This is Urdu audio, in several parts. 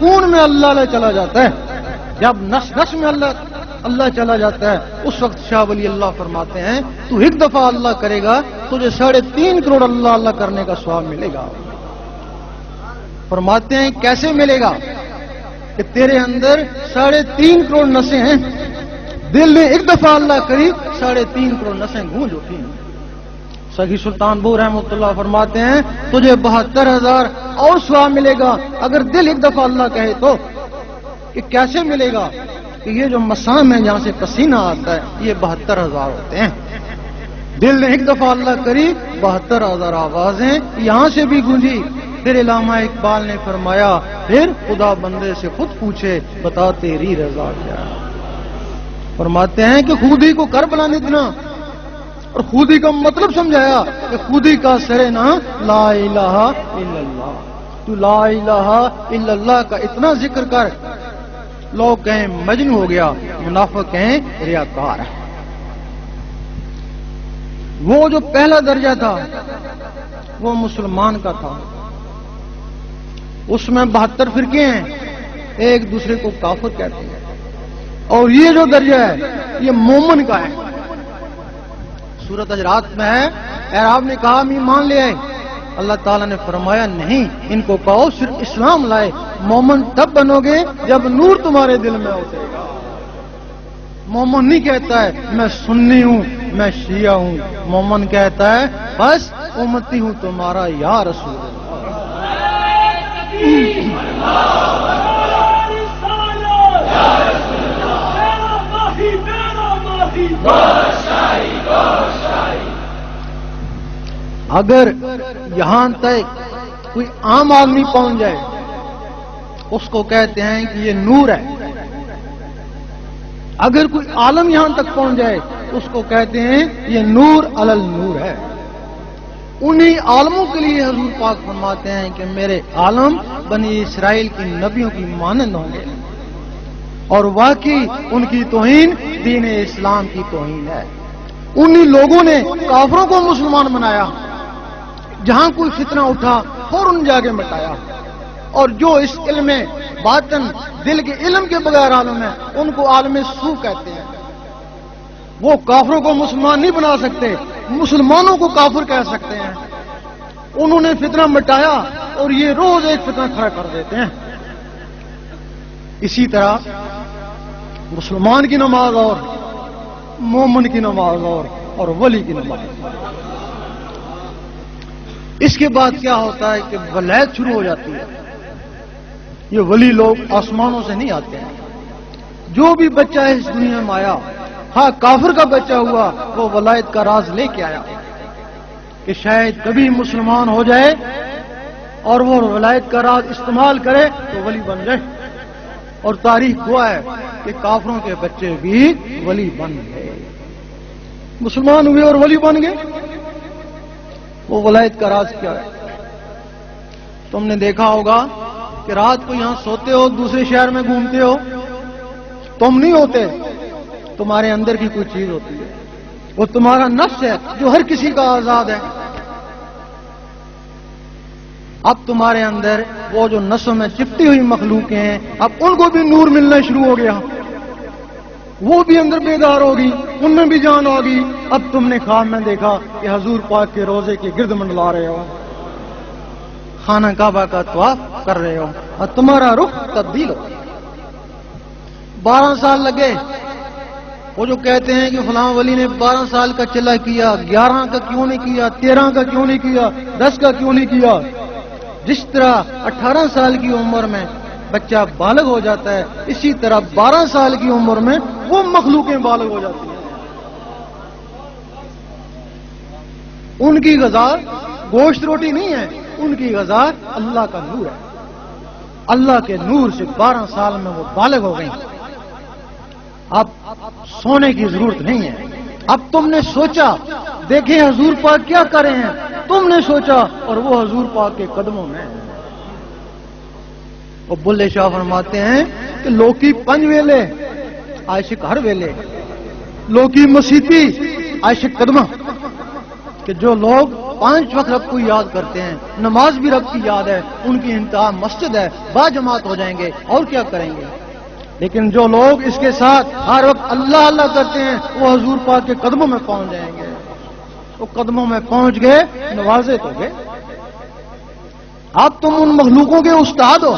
خون میں اللہ چلا جاتا ہے، جب نس نس میں اللہ چلا جاتا ہے، اس وقت شاہ ولی اللہ فرماتے ہیں تو ایک دفعہ اللہ کرے گا تجھے 3.5 کروڑ اللہ کرنے کا ثواب ملے گا۔ فرماتے ہیں کیسے ملے گا؟ کہ تیرے اندر 3.5 کروڑ نسیں ہیں، دل نے ایک دفعہ اللہ کری 3.5 کروڑ نسیں گونج اٹھی ہیں۔ سخی سلطان بو رحمۃ اللہ فرماتے ہیں تجھے 72,000 اور ثواب ملے گا اگر دل ایک دفعہ اللہ کہے تو۔ کہ کیسے ملے گا؟ کہ یہ جو مسام ہے جہاں سے پسینہ آتا ہے یہ 72,000 ہوتے ہیں، دل نے ایک دفعہ اللہ کری 72,000 آوازیں یہاں سے بھی گونجی۔ پھر علامہ اقبال نے فرمایا پھر خدا بندے سے خود پوچھے بتا تیری رضا کیا ہے۔ فرماتے ہیں کہ خودی کو کر بلانے دینا، اور خودی کا مطلب سمجھایا کہ خودی کا سرے نا لا الہ الا اللہ، تو لا الہ الا اللہ کا اتنا ذکر کر، لوگ کہیں مجنون ہو گیا، منافق کہیں ریاکار ہے۔ وہ جو پہلا درجہ تھا وہ مسلمان کا تھا، اس میں 72 فرقے ہیں، ایک دوسرے کو کافر کہتے ہیں، اور یہ جو درجہ ہے یہ مومن کا ہے۔ سورۃ حجرات میں ہے اعراب نے کہا ہم ایمان لے آئے، اللہ تعالیٰ نے فرمایا نہیں، ان کو کہو صرف اسلام لائے، مومن تب بنو گے جب نور تمہارے دل میں اترے گا۔ مومن نہیں کہتا ہے میں سنی ہوں میں شیعہ ہوں، مومن کہتا ہے بس امتی ہوں تمہارا یا رسول اللہ۔ اگر یہاں تک کوئی عام آدمی پہنچ جائے اس کو کہتے ہیں کہ یہ نور ہے، اگر کوئی عالم یہاں تک پہنچ جائے اس کو کہتے ہیں یہ نور علی نور ہے۔ انہی عالموں کے لیے حضور پاک فرماتے ہیں کہ میرے عالم بنی اسرائیل کی نبیوں کی مانند ہوں گے، اور واقعی ان کی توہین دین اسلام کی توہین ہے۔ انہی لوگوں نے کافروں کو مسلمان بنایا، جہاں کوئی فتنہ اٹھا فوراً جا کے مٹایا، اور جو اس علم باطن دل کے علم کے بغیر عالم ہے ان کو عالم سو کہتے ہیں۔ وہ کافروں کو مسلمان نہیں بنا سکتے، مسلمانوں کو کافر کہہ سکتے ہیں۔ انہوں نے فتنہ مٹایا اور یہ روز ایک فتنہ کھڑا کر دیتے ہیں۔ اسی طرح مسلمان کی نماز اور مومن کی نماز اور ولی کی نماز۔ اس کے بعد کیا ہوتا ہے کہ ولایت شروع ہو جاتی ہے۔ یہ ولی لوگ آسمانوں سے نہیں آتے ہیں، جو بھی بچہ اس دنیا میں آیا، ہاں کافر کا بچہ ہوا، وہ ولایت کا راز لے کے آیا کہ شاید کبھی مسلمان ہو جائے اور وہ ولایت کا راز استعمال کرے تو ولی بن جائے۔ اور تاریخ گواہ ہے کہ کافروں کے بچے بھی ولی بن گئے، مسلمان ہوئے اور ولی بن گئے۔ وہ ولایت کا راز کیا ہے؟ تم نے دیکھا ہوگا کہ رات کو یہاں سوتے ہو، دوسرے شہر میں گھومتے ہو، تم نہیں ہوتے، تمہارے اندر کی کوئی چیز ہوتی ہے، وہ تمہارا نفس ہے جو ہر کسی کا آزاد ہے۔ اب تمہارے اندر وہ جو نسوں میں چپٹی ہوئی مخلوقیں ہیں، اب ان کو بھی نور ملنا شروع ہو گیا، وہ بھی اندر بیدار ہوگی، ان میں بھی جان ہوگی۔ اب تم نے خواب میں دیکھا کہ حضور پاک کے روزے کے گرد منڈلا رہے ہو، خانہ کعبہ کا طواف کر رہے ہو، اور تمہارا رخ تبدیل ہو۔ 12 سال لگے، وہ جو کہتے ہیں کہ فلاں ولی نے 12 سال کا چلا کیا، 11 کا کیوں نہیں کیا، 13 کا کیوں نہیں کیا، 10 کا کیوں نہیں کیا؟ جس طرح 18 سال کی عمر میں بچہ بالغ ہو جاتا ہے، اسی طرح 12 سال کی عمر میں وہ مخلوقیں بالغ ہو جاتی ہیں۔ ان کی غذا گوشت روٹی نہیں ہے، ان کی غذا اللہ کا نور ہے۔ اللہ کے نور سے 12 سال میں وہ بالغ ہو گئی۔ اب سونے کی ضرورت نہیں ہے۔ اب تم نے سوچا، دیکھیں حضور پاک کیا کر رہے ہیں، تم نے سوچا اور وہ حضور پاک کے قدموں میں۔ وہ بلے شاہ فرماتے ہیں کہ لوکی 5 ویلے عاشق ہر ویلے، لوکی مسیتی عاشق قدمہ، کہ جو لوگ 5 وقت رب کو یاد کرتے ہیں، نماز بھی رب کی یاد ہے، ان کی انتہا مسجد ہے، با جماعت ہو جائیں گے اور کیا کریں گے؟ لیکن جو لوگ اس کے ساتھ ہر وقت اللہ اللہ کرتے ہیں وہ حضور پاک کے قدموں میں پہنچ جائیں گے. وہ قدموں میں پہنچ گئے، نوازے تو گئے. اب تم ان مخلوقوں کے استاد ہو،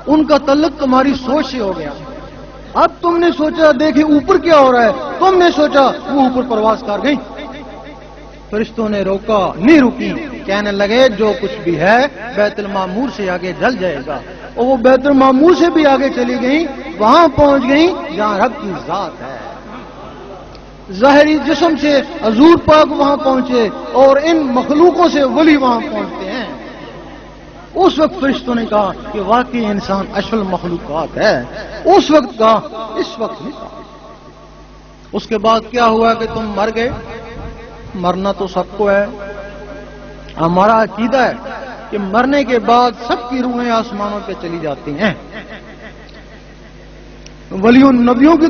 ان کا تعلق تمہاری سوچ سے ہو گیا. اب تم نے سوچا دیکھیں اوپر کیا ہو رہا ہے، تم نے سوچا وہ اوپر پرواز کر گئی. فرشتوں نے روکا، نہیں رکی، کہنے لگے جو کچھ بھی ہے بیت المعمور سے آگے جل جائے گا. اور وہ بیت المعمور سے بھی آگے چلی گئیں، وہاں پہنچ گئیں جہاں رب کی ذات ہے. ظاہری جسم سے حضور پاک وہاں پہنچے اور ان مخلوقوں سے ولی وہاں پہنچتے ہیں. اس وقت فرشتوں نے کہا کہ واقعی انسان اشرف مخلوقات ہے. اس وقت کہا، اس وقت نہیں کہا. اس کے بعد کیا ہوا کہ تم مر گئے. مرنا تو سب کو ہے. ہمارا عقیدہ ہے کہ مرنے کے بعد سب کی روحیں آسمانوں پہ چلی جاتی ہیں. ولیوں نبیوں کی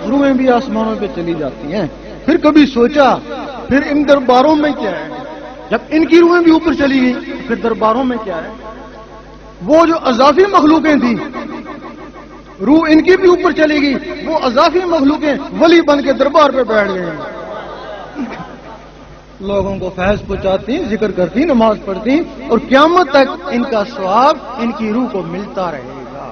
روحیں بھی آسمانوں پہ چلی جاتی ہیں. پھر کبھی سوچا پھر ان درباروں میں کیا ہے؟ جب ان کی روحیں بھی اوپر چلی گئی پھر درباروں میں کیا ہے؟ وہ جو اضافی مخلوقیں تھیں روح ان کی بھی اوپر چلی گئی، وہ اضافی مخلوقیں ولی بن کے دربار پہ بیٹھ گئے ہیں. لوگوں کو فیض پہنچاتی، ذکر کرتی، نماز پڑھتی، اور قیامت تک ان کا ثواب ان کی روح کو ملتا رہے گا.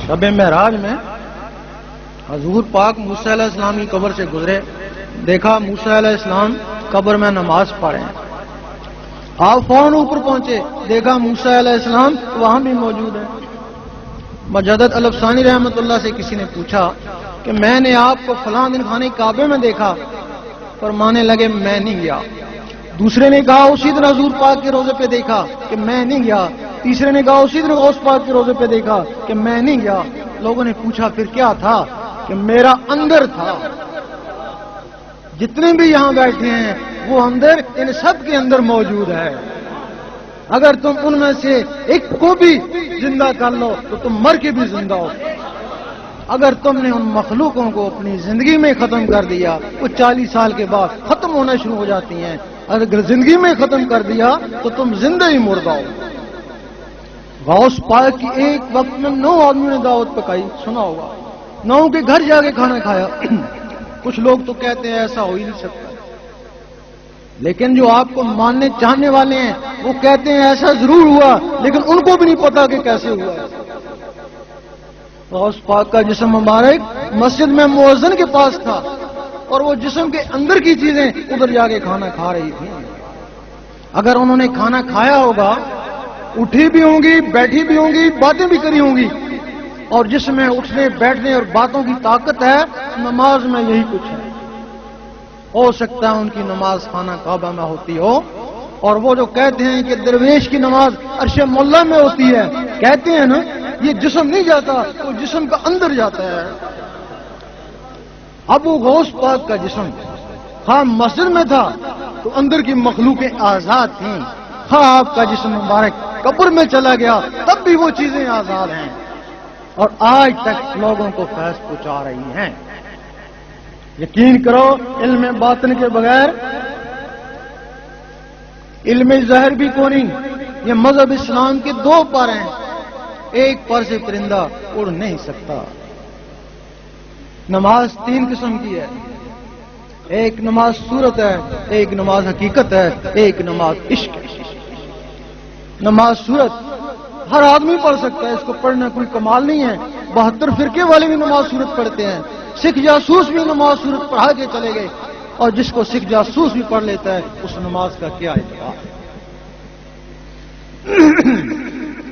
شب معراج میں حضور پاک موسیٰ علیہ السلام کی قبر سے گزرے. دیکھا موسیٰ علیہ السلام قبر میں نماز پڑھ رہے ہیں. آپ فوراً اوپر پہنچے، دیکھا موسیٰ علیہ السلام وہاں بھی موجود ہے. مجدد الفسانی رحمۃ اللہ سے کسی نے پوچھا کہ میں نے آپ کو فلاں دن خانہ کعبے میں دیکھا، فرمانے لگے میں نہیں گیا. دوسرے نے کہا اسی دن حضور پاک کے روزے پہ دیکھا کہ میں نہیں گیا. تیسرے نے کہا اسی دن غوث پاک کے روزے پہ دیکھا کہ میں نہیں گیا. لوگوں نے پوچھا پھر کیا تھا؟ کہ میرا اندر تھا. جتنے بھی یہاں بیٹھے ہیں وہ اندر ان سب کے اندر موجود ہے. اگر تم ان میں سے ایک کو بھی زندہ کر لو تو تم مر کے بھی زندہ ہو. اگر تم نے ان مخلوقوں کو اپنی زندگی میں ختم کر دیا وہ 40 سال کے بعد ختم ہونا شروع ہو جاتی ہیں. اگر زندگی میں ختم کر دیا تو تم زندہ ہی مردہ ہو. غوث پاک کی ایک وقت میں 9 آدمیوں نے دعوت پکائی، سنا ہوگا. 9 کے گھر جا کے کھانا کھایا. کچھ لوگ تو کہتے ہیں ایسا ہو ہی نہیں سکتا، لیکن جو آپ کو ماننے چاہنے والے ہیں وہ کہتے ہیں ایسا ضرور ہوا، لیکن ان کو بھی نہیں پتا کہ کیسے ہوا. غوث پاک کا جسم مبارک مسجد میں مؤذن کے پاس تھا اور وہ جسم کے اندر کی چیزیں ادھر جا کے کھانا کھا رہی تھیں. اگر انہوں نے کھانا کھایا ہوگا، اٹھی بھی ہوں گی، بیٹھی بھی ہوں گی، باتیں بھی کری ہوں گی، اور جس میں اٹھنے بیٹھنے اور باتوں کی طاقت ہے نماز میں یہی کچھ ہے. ہو سکتا ہے ان کی نماز خانہ کعبہ میں ہوتی ہو. اور وہ جو کہتے ہیں کہ درویش کی نماز عرش مولا میں ہوتی ہے، کہتے ہیں نا یہ جسم نہیں جاتا، وہ جسم کا اندر جاتا ہے. اب وہ غوث پاک کا جسم خواہ مسجد میں تھا تو اندر کی مخلوقیں آزاد تھیں، خواہ آپ کا جسم مبارک قبر میں چلا گیا تب بھی وہ چیزیں آزاد ہیں اور آج تک لوگوں کو فیض پہنچا رہی ہیں. یقین کرو علم باطن کے بغیر علم ظاہر بھی کو نہیں. یہ مذہب اسلام کے 2 پر ہیں. ایک پر سے پرندہ اڑ نہیں سکتا. نماز 3 قسم کی ہے. ایک نماز صورت ہے، ایک نماز حقیقت ہے، ایک نماز عشق ہے. نماز صورت ہر آدمی پڑھ سکتا ہے، اس کو پڑھنا کوئی کمال نہیں ہے. 72 فرقے والے بھی نماز صورت پڑھتے ہیں. سکھ جاسوس بھی نماز صورت پڑھا کے چلے گئے، اور جس کو سکھ جاسوس بھی پڑھ لیتا ہے اس نماز کا کیا اعتبار.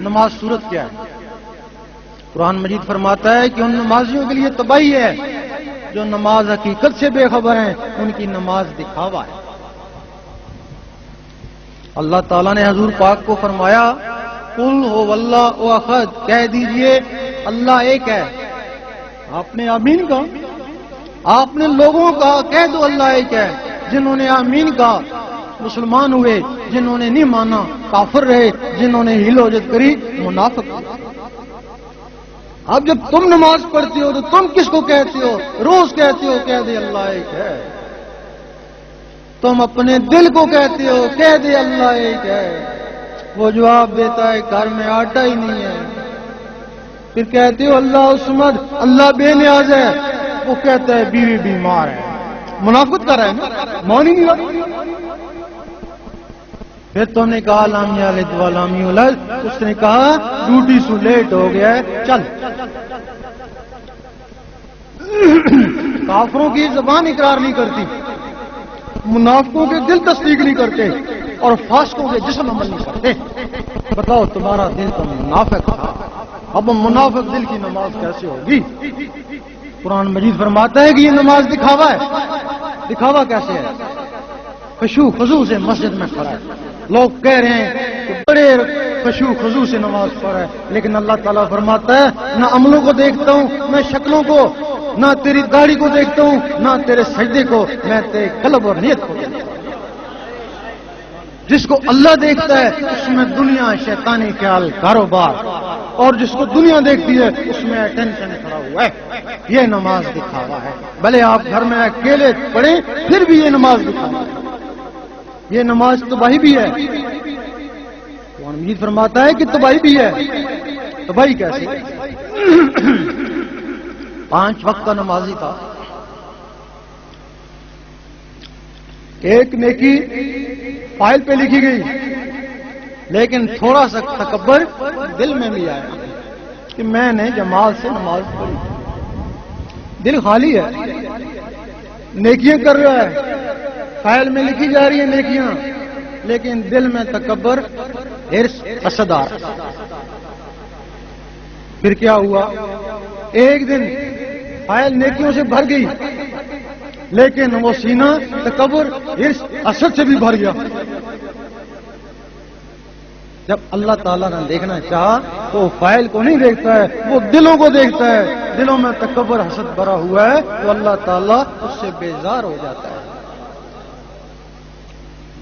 نماز صورت کیا ہے؟ قرآن مجید فرماتا ہے کہ ان نمازیوں کے لیے تباہی ہے جو نماز حقیقت سے بے خبر ہیں، ان کی نماز دکھاوا ہے. اللہ تعالیٰ نے حضور پاک کو فرمایا قل هو اللہ احد، کہہ دیجئے اللہ ایک ہے. آپ نے آمین کہا، آپ نے لوگوں کا کہہ دو اللہ ایک ہے. جنہوں نے آمین کہا مسلمان ہوئے، جنہوں نے نہیں مانا کافر رہے، جنہوں نے ہیل و جد کری منافق ہوئے. اب جب تم نماز پڑھتی ہو تو تم کس کو کہتی ہو؟ روز کہتی ہو کہہ دے اللہ ایک ہے. تم اپنے دل کو کہتے ہو کہہ دے اللہ ایک ہے. وہ جواب دیتا ہے گھر میں آٹا ہی نہیں ہے. پھر کہتے ہو اللہ الصمد، اللہ بے نیاز ہے. وہ کہتا ہے بیوی بیمار ہے. منافقت کر رہا ہے نا، مان ہی نہیں رہا. پھر تم نے کہا لامی والد والامی ولد، اس نے کہا ڈیوٹی سے لیٹ ہو گیا ہے چل. کافروں کی زبان اقرار نہیں کرتی، منافقوں کے دل تصدیق نہیں کرتے، اور فاسقوں کے جسم عمل نہیں کرتے. بتاؤ تمہارا دل تو منافق تھا، اب منافق دل کی نماز کیسے ہوگی؟ قرآن مجید فرماتا ہے کہ یہ نماز دکھاوا ہے. دکھاوا کیسے ہے؟ خشوع خضوع سے مسجد میں کھڑا ہے، لوگ کہہ رہے ہیں کہ بڑے خشوع خضوع سے نماز پڑھا ہے، لیکن اللہ تعالیٰ فرماتا ہے نہ عملوں کو دیکھتا ہوں، نہ شکلوں کو، نہ تیری داڑھی کو دیکھتا ہوں، نہ تیرے سجدے کو، میں تیرے قلب اور نیت کو دیکھتا ہوں. جس کو اللہ دیکھتا ہے اس میں دنیا، شیطانی خیال، کاروبار، اور جس کو دنیا دیکھتی ہے اس میں ٹینشن کھڑا ہوا ہے. یہ نماز دکھاوا ہے. بھلے آپ گھر میں اکیلے پڑھیں پھر بھی یہ نماز دکھاوا ہے. یہ نماز تباہی بھی ہے. قرآن مجید فرماتا ہے کہ تباہی بھی ہے. تباہی کیسے؟ 5 وقت کا نمازی تھا، ایک نیکی فائل پہ لکھی گئی، لیکن تھوڑا سا تکبر دل میں بھی آیا کہ میں نے جماعت سے نماز پڑھی. دل خالی ہے، نیکیاں کر رہا ہے، فائل میں لکھی جا رہی ہیں نیکیاں، لیکن دل میں تکبر، حرص، حسد آ رہا. پھر کیا ہوا؟ ایک دن فائل نیکیوں سے بھر گئی، لیکن وہ سینہ تکبر، حرص، حسد سے بھی بھر گیا. جب اللہ تعالیٰ نے دیکھنا چاہا تو وہ فائل کو نہیں دیکھتا ہے، وہ دلوں کو دیکھتا ہے. دلوں میں تکبر، حسد بھرا ہوا ہے تو اللہ تعالیٰ اس سے بیزار ہو جاتا ہے.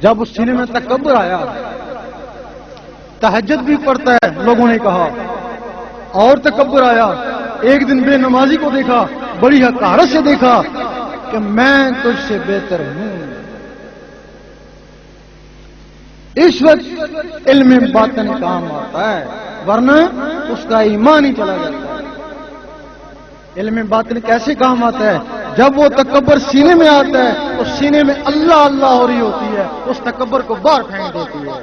جب اس سینے میں تکبر آیا، تہجد بھی پڑھتا ہے لوگوں نے کہا، اور تکبر آیا. ایک دن بے نمازی کو دیکھا، بڑی حقارت سے دیکھا کہ میں تجھ سے بہتر ہوں. اس وقت علم باطن کام آتا ہے، ورنہ اس کا ایمان ہی چلا جاتا ہے. علم باطن کیسے کام آتا ہے؟ جب وہ تکبر سینے میں آتا ہے، اس سینے میں اللہ اللہ ہو رہی ہوتی ہے، اس تکبر کو باہر پھینک دیتی ہے.